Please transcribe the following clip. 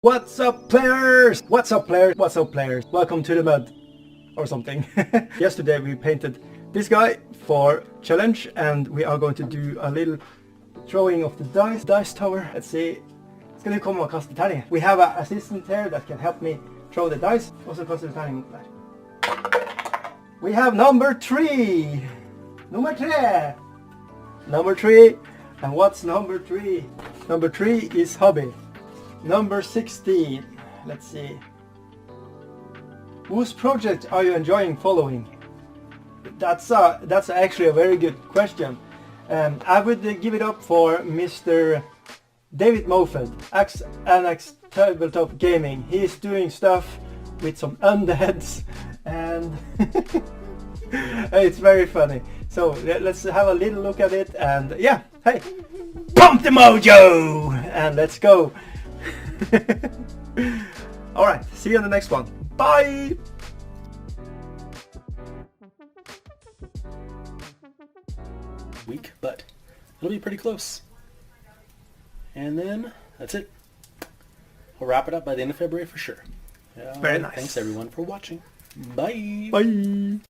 What's up, players? What's up, players? What's up, players? Welcome to the mud or something. Yesterday we painted this guy for challenge, and we are going to do a little throwing of the dice tower. Let's see. Ska nu komma och kasta tärningar. We have an assistant here that can help me throw the dice. Och så kastar vi tärningen upp där. We have number 3. Nummer 3. Number 3. And what's number 3? Number 3 is hobby. Number 16. Let's see. Whose project are you enjoying following? That's actually a very good question. I would give it up for Mr. David Mofed, Anax Tabletop Gaming. He's doing stuff with some undeads, and it's very funny. So let's have a little look at it, and yeah, hey, pump the mojo, and let's go. Alright, see you on the next one. Bye! Week, but it'll be pretty close. And then that's it. We'll wrap it up by the end of February for sure. Very nice. Thanks everyone for watching. Bye! Bye!